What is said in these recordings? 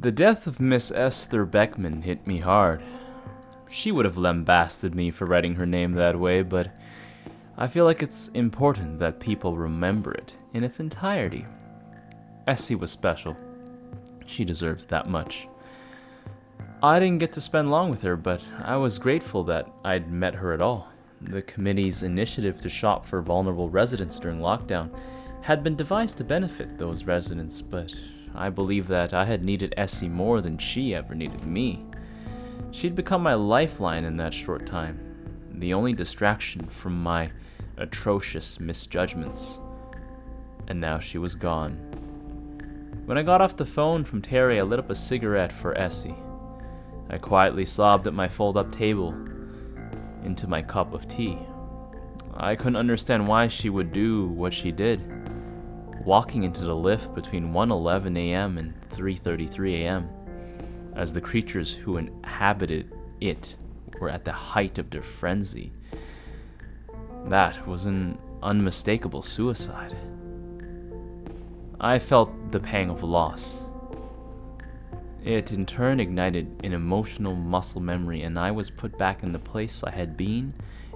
The death of Miss Esther Beckman hit me hard. She would have lambasted me for writing her name that way, but I feel like it's important that people remember it in its entirety. Essie was special. She deserves that much. I didn't get to spend long with her, but I was grateful that I'd met her at all. The committee's initiative to shop for vulnerable residents during lockdown had been devised to benefit those residents, but I believe that I had needed Essie more than she ever needed me. She'd become my lifeline in that short time, the only distraction from my atrocious misjudgments. And now she was gone. When I got off the phone from Terry, I lit up a cigarette for Essie. I quietly sobbed at my fold-up table into my cup of tea. I couldn't understand why she would do what she did, walking into the lift between 1:11 a.m. and 3:33 a.m., as the creatures who inhabited it were at the height of their frenzy. That was an unmistakable suicide. I felt the pang of loss. It in turn ignited an emotional muscle memory, and I was put back in the place I had been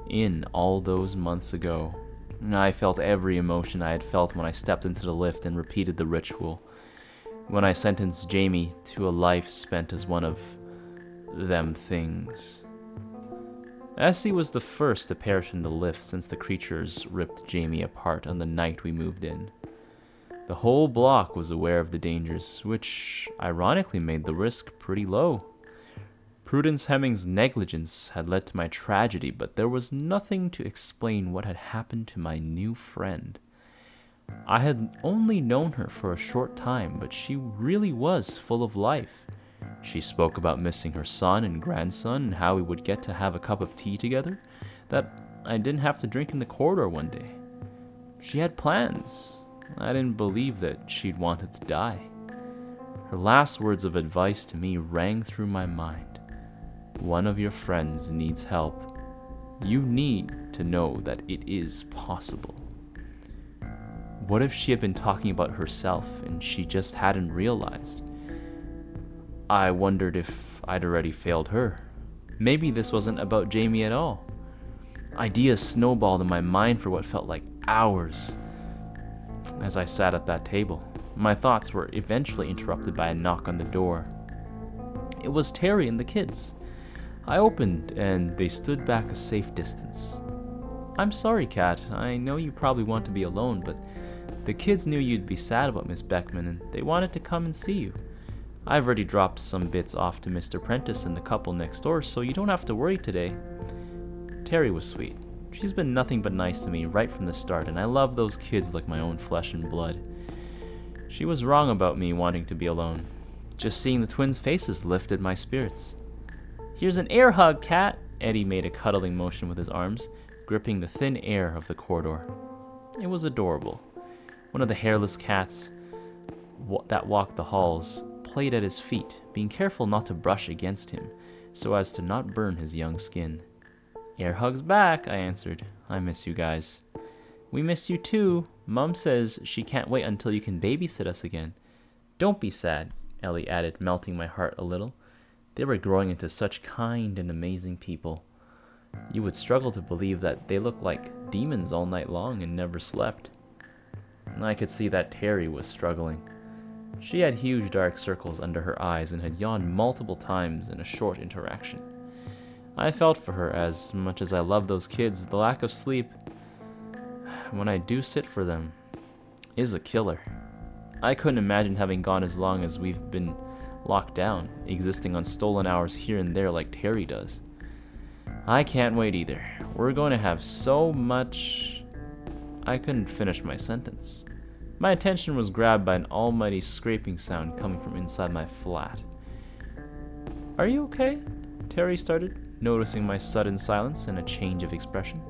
in all those months ago. I felt every emotion I had felt when I stepped into the lift and repeated the ritual, when I sentenced Jaime to a life spent as one of them things. Essie was the first to perish in the lift since the creatures ripped Jaime apart on the night we moved in. The whole block was aware of the dangers, which ironically made the risk pretty low. Prudence Hemming's negligence had led to my tragedy, but there was nothing to explain what had happened to my new friend. I had only known her for a short time, but she really was full of life. She spoke about missing her son and grandson and how we would get to have a cup of tea together, that I didn't have to drink in the corridor one day. She had plans. I didn't believe that she'd wanted to die. Her last words of advice to me rang through my mind. One of your friends needs help. You need to know that it is possible. What if she had been talking about herself and she just hadn't realized? I wondered if I'd already failed her. Maybe this wasn't about Jaime at all. Ideas snowballed in my mind for what felt like hours. As I sat at that table, my thoughts were eventually interrupted by a knock on the door. It was Terry and the kids. I opened, and they stood back a safe distance. I'm sorry, Kat. I know you probably want to be alone, but the kids knew you'd be sad about Miss Beckman, and they wanted to come and see you. I've already dropped some bits off to Mr. Prentice and the couple next door, so you don't have to worry today. Terry was sweet. She's been nothing but nice to me right from the start, and I love those kids like my own flesh and blood. She was wrong about me wanting to be alone. Just seeing the twins' faces lifted my spirits. Here's an air hug, Kat. Eddie made a cuddling motion with his arms, gripping the thin air of the corridor. It was adorable. One of the hairless cats that walked the halls played at his feet, being careful not to brush against him, so as to not burn his young skin. Air hugs back, I answered. I miss you guys. We miss you too. Mom says she can't wait until you can babysit us again. Don't be sad, Ellie added, melting my heart a little. They were growing into such kind and amazing people. You would struggle to believe that they looked like demons all night long and never slept. I could see that Terry was struggling. She had huge dark circles under her eyes and had yawned multiple times in a short interaction. I felt for her. As much as I love those kids, the lack of sleep, when I do sit for them, is a killer. I couldn't imagine having gone as long as we've been locked down, existing on stolen hours here and there like Terry does. I can't wait either. We're going to have so much... I couldn't finish my sentence. My attention was grabbed by an almighty scraping sound coming from inside my flat. Are you okay? Terry started, noticing my sudden silence and a change of expression.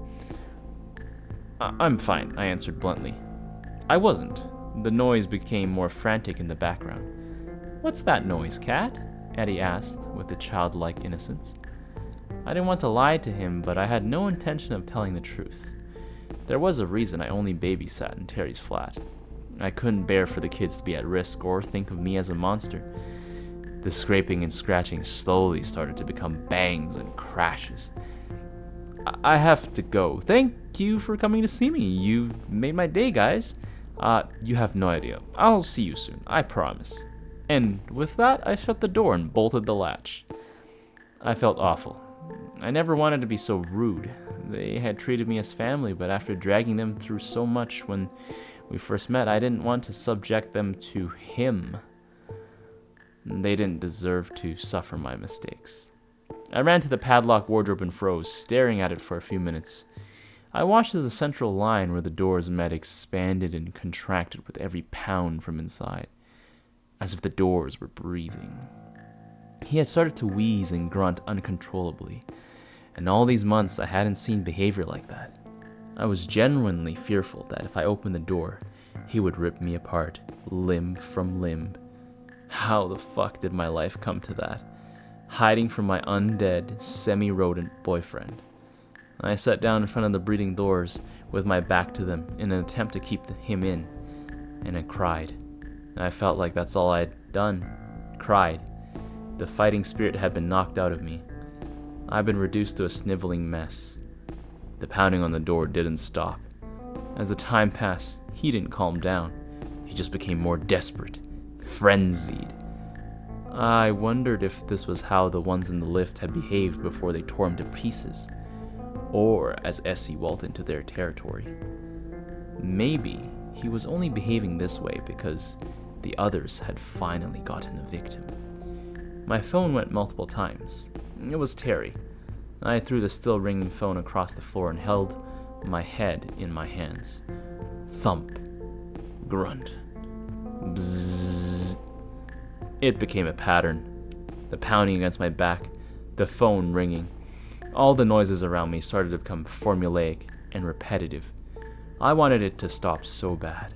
I'm fine, I answered bluntly. I wasn't. The noise became more frantic in the background. What's that noise, Kat? Eddie asked with a childlike innocence. I didn't want to lie to him, but I had no intention of telling the truth. There was a reason I only babysat in Terry's flat. I couldn't bear for the kids to be at risk or think of me as a monster. The scraping and scratching slowly started to become bangs and crashes. I have to go. Thank you for coming to see me. You've made my day, guys. You have no idea. I'll see you soon, I promise. And with that, I shut the door and bolted the latch. I felt awful. I never wanted to be so rude. They had treated me as family, but after dragging them through so much when we first met, I didn't want to subject them to him. They didn't deserve to suffer my mistakes. I ran to the padlocked wardrobe and froze, staring at it for a few minutes. I watched as the central line where the doors met expanded and contracted with every pound from inside, as if the doors were breathing. He had started to wheeze and grunt uncontrollably, and all these months I hadn't seen behavior like that. I was genuinely fearful that if I opened the door, he would rip me apart, limb from limb. How the fuck did my life come to that? Hiding from my undead, semi-rodent boyfriend. I sat down in front of the breathing doors with my back to them in an attempt to keep him in, and I cried. I felt like that's all I'd done. Cried. The fighting spirit had been knocked out of me. I'd been reduced to a sniveling mess. The pounding on the door didn't stop. As the time passed, he didn't calm down. He just became more desperate, frenzied. I wondered if this was how the ones in the lift had behaved before they tore him to pieces, or as Essie walked into their territory. Maybe he was only behaving this way because the others had finally gotten a victim. My phone went multiple times. It was Terry. I threw the still ringing phone across the floor and held my head in my hands. Thump. Grunt. Bzzz. It became a pattern. The pounding against my back, the phone ringing. All the noises around me started to become formulaic and repetitive. I wanted it to stop so bad.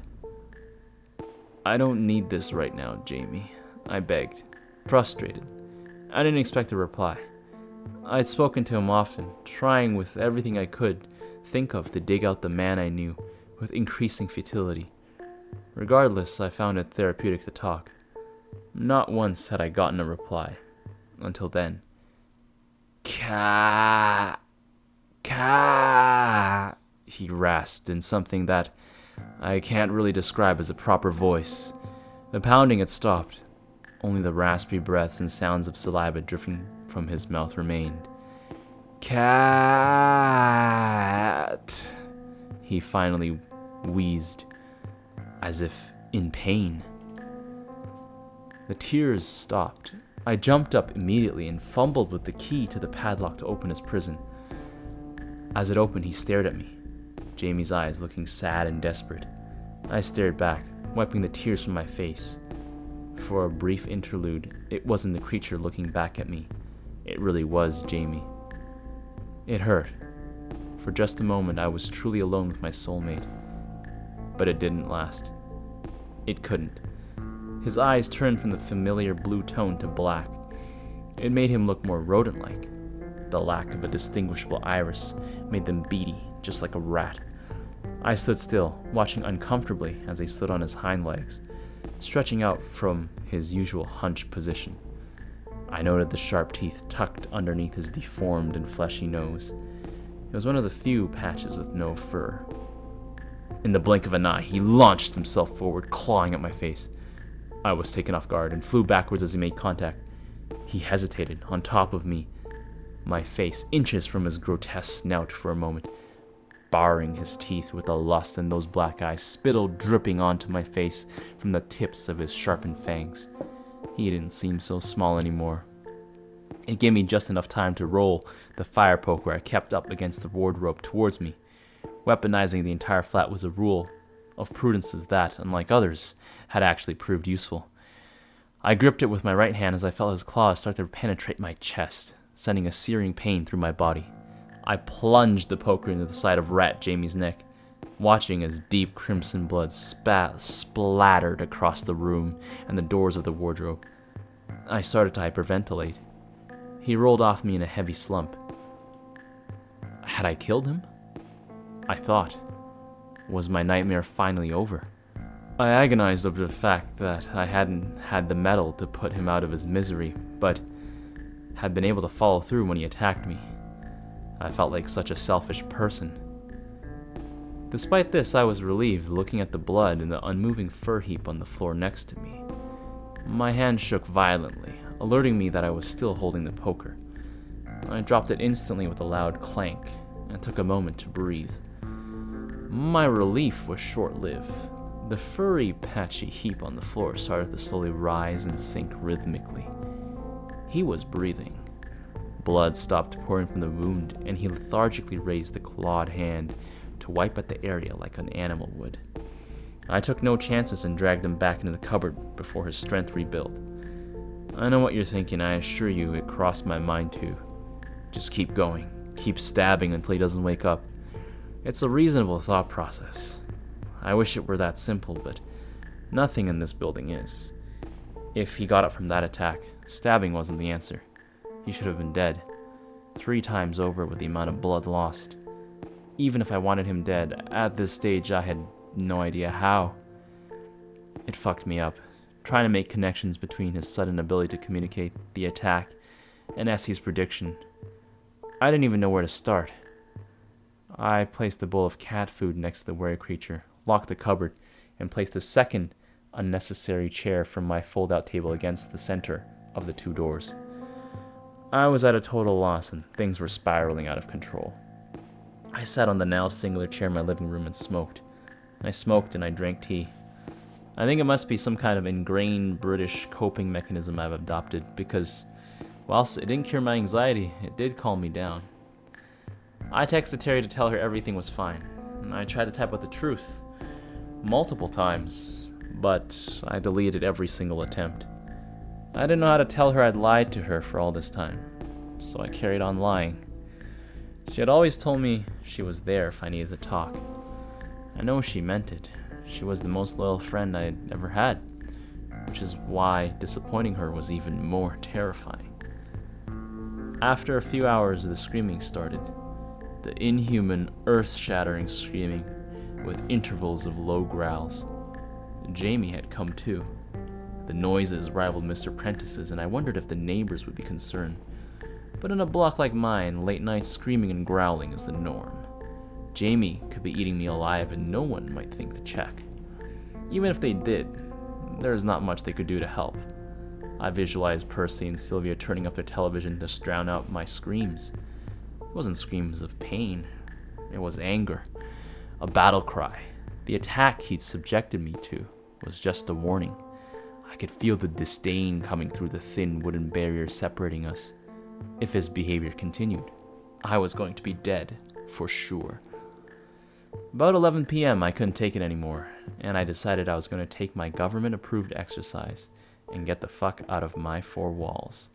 I don't need this right now, Jaime, I begged, frustrated. I didn't expect a reply. I'd spoken to him often, trying with everything I could think of to dig out the man I knew, with increasing futility. Regardless, I found it therapeutic to talk. Not once had I gotten a reply. Until then. Ka, he rasped in something that I can't really describe as a proper voice. The pounding had stopped. Only the raspy breaths and sounds of saliva drifting from his mouth remained. Cat, he finally wheezed, as if in pain. The tears stopped. I jumped up immediately and fumbled with the key to the padlock to open his prison. As it opened, he stared at me, Jaime's eyes looking sad and desperate. I stared back, wiping the tears from my face. For a brief interlude, it wasn't the creature looking back at me. It really was Jaime. It hurt. For just a moment, I was truly alone with my soulmate. But it didn't last. It couldn't. His eyes turned from the familiar blue tone to black. It made him look more rodent-like. The lack of a distinguishable iris made them beady, just like a rat. I stood still, watching uncomfortably as he stood on his hind legs, stretching out from his usual hunched position. I noted the sharp teeth tucked underneath his deformed and fleshy nose. It was one of the few patches with no fur. In the blink of an eye, he launched himself forward, clawing at my face. I was taken off guard and flew backwards as he made contact. He hesitated, on top of me, my face inches from his grotesque snout for a moment, barring his teeth with a lust in those black eyes, spittle dripping onto my face from the tips of his sharpened fangs. He didn't seem so small anymore. It gave me just enough time to roll the fire poker I kept up against the wardrobe towards me. Weaponizing the entire flat was a rule of prudences that, unlike others, had actually proved useful. I gripped it with my right hand as I felt his claws start to penetrate my chest, sending a searing pain through my body. I plunged the poker into the side of Rat Jaime's neck, watching as deep crimson blood splattered across the room and the doors of the wardrobe. I started to hyperventilate. He rolled off me in a heavy slump. Had I killed him? I thought. Was my nightmare finally over? I agonized over the fact that I hadn't had the mettle to put him out of his misery, but had been able to follow through when he attacked me. I felt like such a selfish person. Despite this, I was relieved looking at the blood and the unmoving fur heap on the floor next to me. My hand shook violently, alerting me that I was still holding the poker. I dropped it instantly with a loud clank and took a moment to breathe. My relief was short-lived. The furry, patchy heap on the floor started to slowly rise and sink rhythmically. He was breathing. Blood stopped pouring from the wound, and he lethargically raised the clawed hand to wipe at the area like an animal would. I took no chances and dragged him back into the cupboard before his strength rebuilt. I know what you're thinking, I assure you it crossed my mind too. Just keep going. Keep stabbing until he doesn't wake up. It's a reasonable thought process. I wish it were that simple, but nothing in this building is. If he got up from that attack, stabbing wasn't the answer. He should have been dead. 3 times over with the amount of blood lost. Even if I wanted him dead, at this stage I had no idea how. It fucked me up, trying to make connections between his sudden ability to communicate, the attack, and Essie's prediction. I didn't even know where to start. I placed the bowl of cat food next to the wary creature, locked the cupboard, and placed the second unnecessary chair from my fold-out table against the center of the 2 doors. I was at a total loss and things were spiraling out of control. I sat on the now singular chair in my living room and smoked. I smoked and I drank tea. I think it must be some kind of ingrained British coping mechanism I've adopted because, whilst it didn't cure my anxiety, it did calm me down. I texted Terry to tell her everything was fine. I tried to type out the truth multiple times, but I deleted every single attempt. I didn't know how to tell her I'd lied to her for all this time, so I carried on lying. She had always told me she was there if I needed to talk. I know she meant it. She was the most loyal friend I'd ever had, which is why disappointing her was even more terrifying. After a few hours, the screaming started. The inhuman, earth-shattering screaming with intervals of low growls. Jaime had come too. The noises rivaled Mr. Prentice's, and I wondered if the neighbors would be concerned. But in a block like mine, late-night screaming and growling is the norm. Jaime could be eating me alive and no one might think to check. Even if they did, there's not much they could do to help. I visualized Percy and Sylvia turning up their television to drown out my screams. It wasn't screams of pain. It was anger. A battle cry. The attack he'd subjected me to was just a warning. I could feel the disdain coming through the thin wooden barrier separating us. If his behavior continued, I was going to be dead, for sure. About 11 p.m., I couldn't take it anymore, and I decided I was going to take my government-approved exercise and get the fuck out of my 4 walls.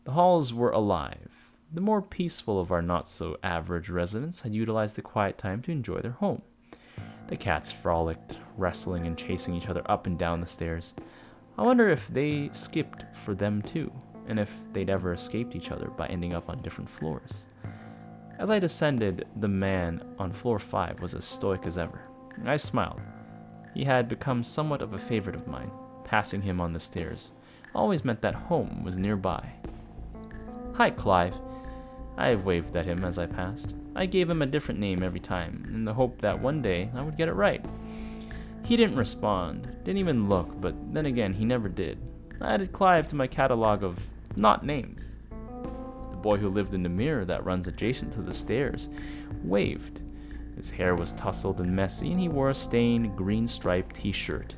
The halls were alive. The more peaceful of our not-so-average residents had utilized the quiet time to enjoy their home. The cats frolicked, wrestling and chasing each other up and down the stairs. I wonder if they skipped for them too, and if they'd ever escaped each other by ending up on different floors. As I descended, the man on floor 5 was as stoic as ever. I smiled. He had become somewhat of a favorite of mine. Passing him on the stairs always meant that home was nearby. "Hi, Clive." I waved at him as I passed. I gave him a different name every time, in the hope that one day I would get it right. He didn't respond, didn't even look, but then again, he never did. I added Clive to my catalog of not names. The boy who lived in the mirror that runs adjacent to the stairs waved. His hair was tousled and messy, and he wore a stained, green-striped t-shirt.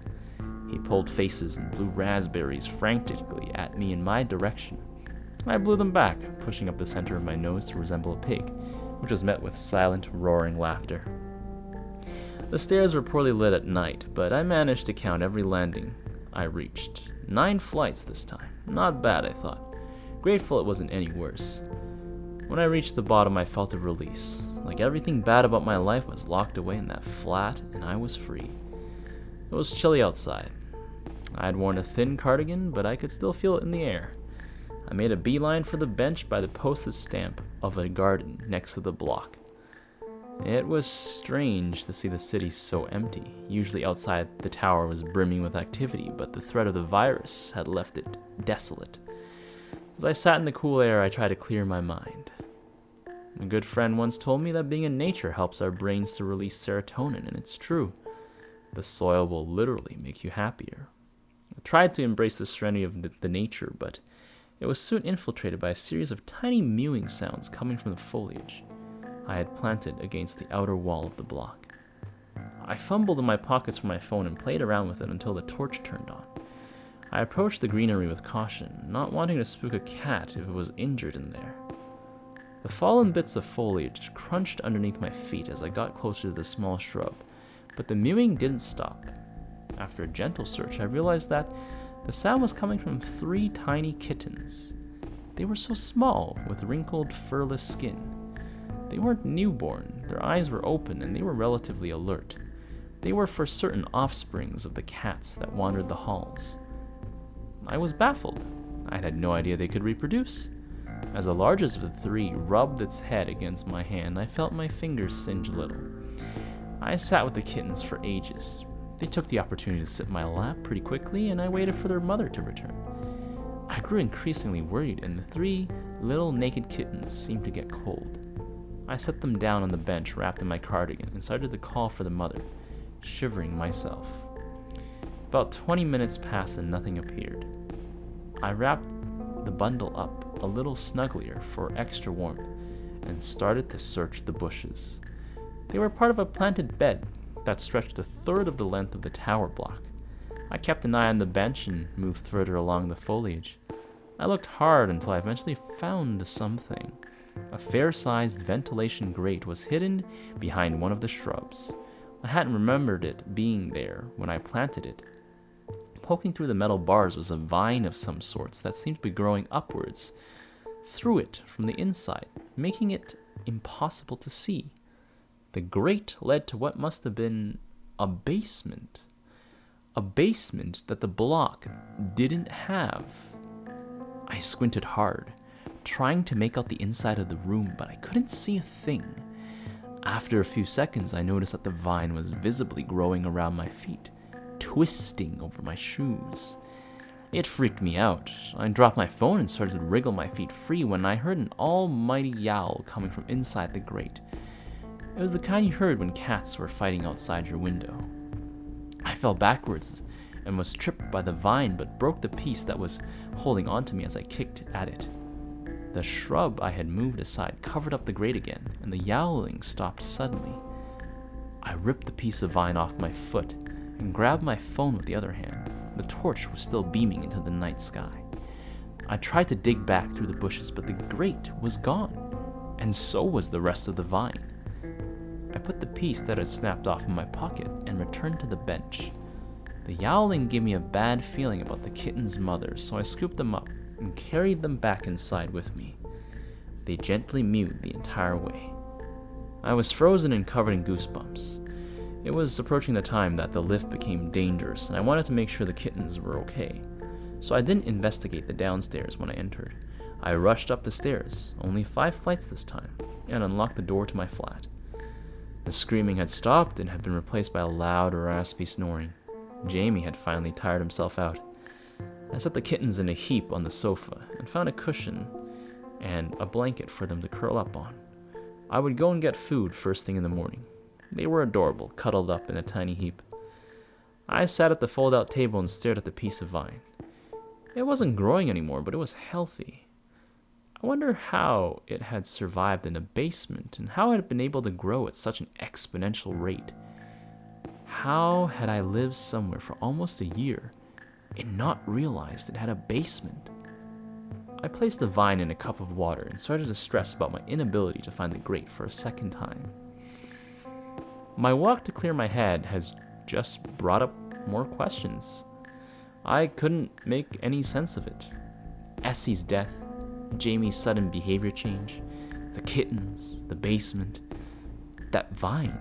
He pulled faces and blew raspberries frantically at me in my direction. I blew them back, pushing up the center of my nose to resemble a pig, which was met with silent, roaring laughter. The stairs were poorly lit at night, but I managed to count every landing I reached. 9 flights this time. Not bad, I thought. Grateful it wasn't any worse. When I reached the bottom, I felt a release, like everything bad about my life was locked away in that flat, and I was free. It was chilly outside. I had worn a thin cardigan, but I could still feel it in the air. I made a beeline for the bench by the postage stamp of a garden next to the block. It was strange to see the city so empty. Usually outside the tower was brimming with activity, but the threat of the virus had left it desolate. As I sat in the cool air, I tried to clear my mind. A good friend once told me that being in nature helps our brains to release serotonin, and it's true. The soil will literally make you happier. I tried to embrace the serenity of the nature, but it was soon infiltrated by a series of tiny mewing sounds coming from the foliage I had planted against the outer wall of the block. I fumbled in my pockets for my phone and played around with it until the torch turned on. I approached the greenery with caution, not wanting to spook a cat if it was injured in there. The fallen bits of foliage crunched underneath my feet as I got closer to the small shrub, but the mewing didn't stop. After a gentle search, I realized that the sound was coming from 3 tiny kittens. They were so small, with wrinkled, furless skin. They weren't newborn, their eyes were open, and they were relatively alert. They were for certain offsprings of the cats that wandered the halls. I was baffled. I had no idea they could reproduce. As the largest of the 3 rubbed its head against my hand, I felt my fingers singe a little. I sat with the kittens for ages. They took the opportunity to sit in my lap pretty quickly, and I waited for their mother to return. I grew increasingly worried, and the 3 little naked kittens seemed to get cold. I set them down on the bench wrapped in my cardigan and started to call for the mother, shivering myself. About 20 minutes passed and nothing appeared. I wrapped the bundle up a little snugglier for extra warmth and started to search the bushes. They were part of a planted bed that stretched a third of the length of the tower block. I kept an eye on the bench and moved further along the foliage. I looked hard until I eventually found something. A fair-sized ventilation grate was hidden behind one of the shrubs. I hadn't remembered it being there when I planted it. Poking through the metal bars was a vine of some sorts that seemed to be growing upwards through it from the inside, making it impossible to see. The grate led to what must have been a basement. A basement that the block didn't have. I squinted hard, trying to make out the inside of the room, but I couldn't see a thing. After a few seconds, I noticed that the vine was visibly growing around my feet, twisting over my shoes. It freaked me out. I dropped my phone and started to wriggle my feet free when I heard an almighty yowl coming from inside the grate. It was the kind you heard when cats were fighting outside your window. I fell backwards and was tripped by the vine, but broke the piece that was holding onto me as I kicked at it. The shrub I had moved aside covered up the grate again, and the yowling stopped suddenly. I ripped the piece of vine off my foot and grabbed my phone with the other hand. The torch was still beaming into the night sky. I tried to dig back through the bushes, but the grate was gone, and so was the rest of the vine. I put the piece that had snapped off in my pocket and returned to the bench. The yowling gave me a bad feeling about the kitten's mother, so I scooped them up and carried them back inside with me. They gently mewed the entire way. I was frozen and covered in goosebumps. It was approaching the time that the lift became dangerous, and I wanted to make sure the kittens were okay. So I didn't investigate the downstairs when I entered. I rushed up the stairs, only 5 flights this time, and unlocked the door to my flat. The screaming had stopped and had been replaced by a loud, raspy snoring. Jaime had finally tired himself out. I set the kittens in a heap on the sofa and found a cushion and a blanket for them to curl up on. I would go and get food first thing in the morning. They were adorable, cuddled up in a tiny heap. I sat at the fold-out table and stared at the piece of vine. It wasn't growing anymore, but it was healthy. I wonder how it had survived in a basement and how it had been able to grow at such an exponential rate. How had I lived somewhere for almost a year and not realized it had a basement? I placed the vine in a cup of water and started to stress about my inability to find the grate for a second time. My walk to clear my head has just brought up more questions. I couldn't make any sense of it. Essie's death, Jaime's sudden behavior change, the kittens, the basement, that vine.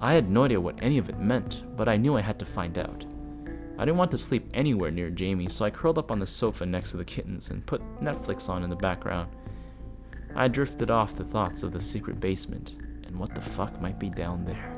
I had no idea what any of it meant, but I knew I had to find out. I didn't want to sleep anywhere near Jaime, so I curled up on the sofa next to the kittens and put Netflix on in the background. I drifted off to thoughts of the secret basement And what the fuck might be down there?